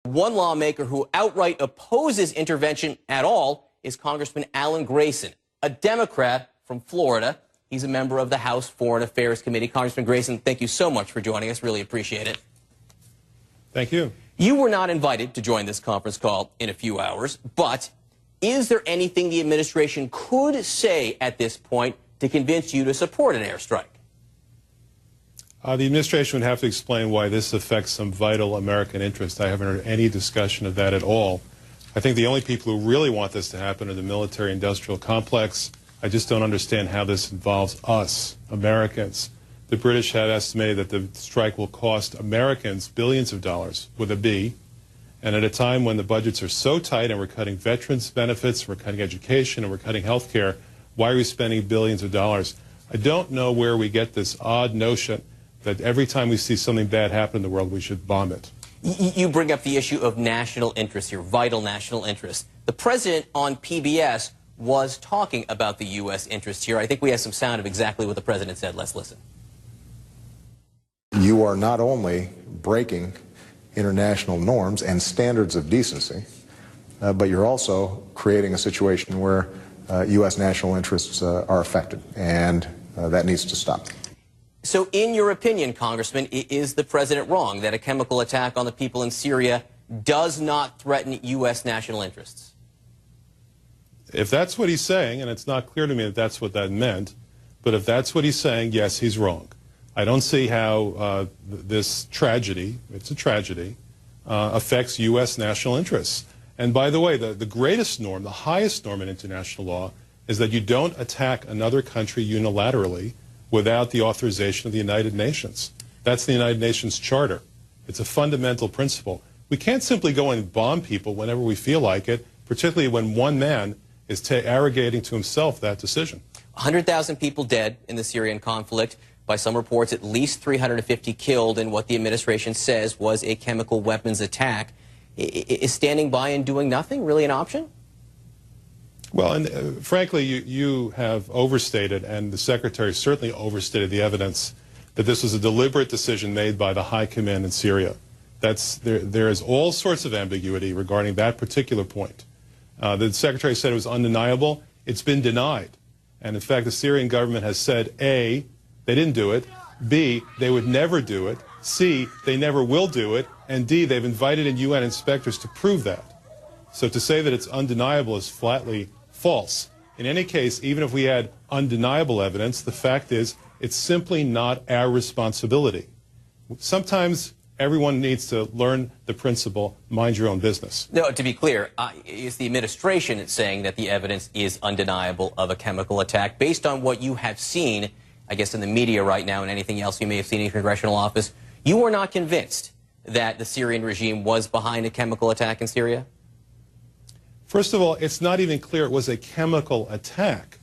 One lawmaker who outright opposes intervention at all is Congressman Grayson, a Democrat from Florida. He's a member of the House Foreign Affairs Committee. Congressman Grayson, thank you so much for joining us. Really appreciate it. Thank you. You were not invited to join this conference call in a few hours, but is there anything the administration could say at this point to convince you to support an airstrike? The administration would have to explain why this affects some vital American interest. I haven't heard any discussion of that at all. I think the only people who really want this to happen are the military-industrial complex. I just don't understand how this involves us, Americans. The British have estimated that the strike will cost Americans billions of dollars, with a B. And at a time when the budgets are so tight and we're cutting veterans' benefits, we're cutting education, and we're cutting health care, why are we spending billions of dollars? I don't know where we get this odd notion that every time we see something bad happen in the world, we should bomb it. You bring up the issue of national interest here, vital national interest. The president on PBS was talking about the U.S. interest here. I think we have some sound of exactly what the president said. Let's listen. You are not only breaking international norms and standards of decency, but you're also creating a situation where U.S. national interests are affected, and that needs to stop. So in your opinion, Congressman, is the president wrong that a chemical attack on the people in Syria does not threaten U.S. national interests? If that's what he's saying, and it's not clear to me that that's what that meant, but if that's what he's saying, yes, he's wrong. I don't see how this tragedy, it's a tragedy, affects U.S. national interests. And by the way, the greatest norm, the highest norm in international law, is that you don't attack another country unilaterally without the authorization of the United Nations. That's the United Nations Charter. It's a fundamental principle. We can't simply go and bomb people whenever we feel like it, particularly when one man is arrogating to himself that decision. 100,000 people dead in the Syrian conflict. By some reports, at least 350 killed in what the administration says was a chemical weapons attack. Is standing by and doing nothing really an option? Well, and frankly, you have overstated, and the Secretary certainly overstated the evidence that this was a deliberate decision made by the high command in Syria. There is all sorts of ambiguity regarding that particular point. The Secretary said it was undeniable. It's been denied. And in fact, the Syrian government has said, A, they didn't do it, B, they would never do it, C, they never will do it, and D, they've invited in UN inspectors to prove that. So to say that it's undeniable is flatly false. In any case, even if we had undeniable evidence, the fact is it's simply not our responsibility. Sometimes everyone needs to learn the principle, mind your own business. No, to be clear, is the administration saying that the evidence is undeniable of a chemical attack? Based on what you have seen, I guess in the media right now and anything else you may have seen in your congressional office, you are not convinced that the Syrian regime was behind a chemical attack in Syria? First of all, it's not even clear it was a chemical attack.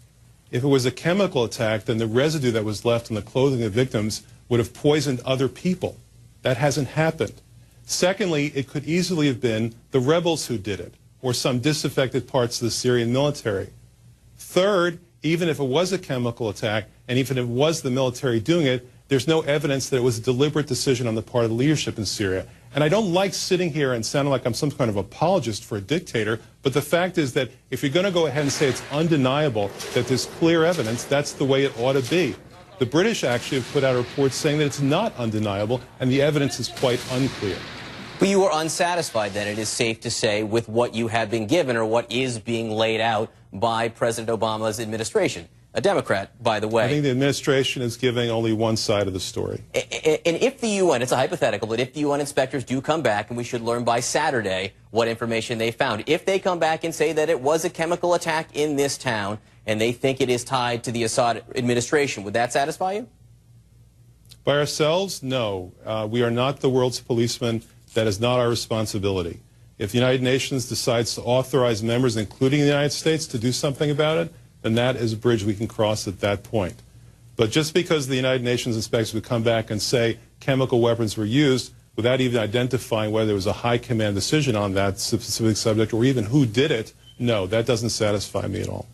If it was a chemical attack, then the residue that was left on the clothing of victims would have poisoned other people. That hasn't happened. Secondly, it could easily have been the rebels who did it, or some disaffected parts of the Syrian military. Third, even if it was a chemical attack, and even if it was the military doing it, there's no evidence that it was a deliberate decision on the part of the leadership in Syria. And I don't like sitting here and sounding like I'm some kind of apologist for a dictator, but the fact is that if you're going to go ahead and say it's undeniable that there's clear evidence, that's the way it ought to be. The British actually have put out a report saying that it's not undeniable, and the evidence is quite unclear. But you are unsatisfied that it is safe to say with what you have been given or what is being laid out by President Obama's administration. A Democrat, by the way. I think the administration is giving only one side of the story. And if the UN, it's a hypothetical, but if the UN inspectors do come back, and we should learn by Saturday what information they found, if they come back and say that it was a chemical attack in this town, and they think it is tied to the Assad administration, would that satisfy you? By ourselves, no. We are not the world's policeman. That is not our responsibility. If the United Nations decides to authorize members, including the United States, to do something about it, then that is a bridge we can cross at that point. But just because the United Nations inspectors would come back and say chemical weapons were used without even identifying whether there was a high command decision on that specific subject or even who did it, no, that doesn't satisfy me at all.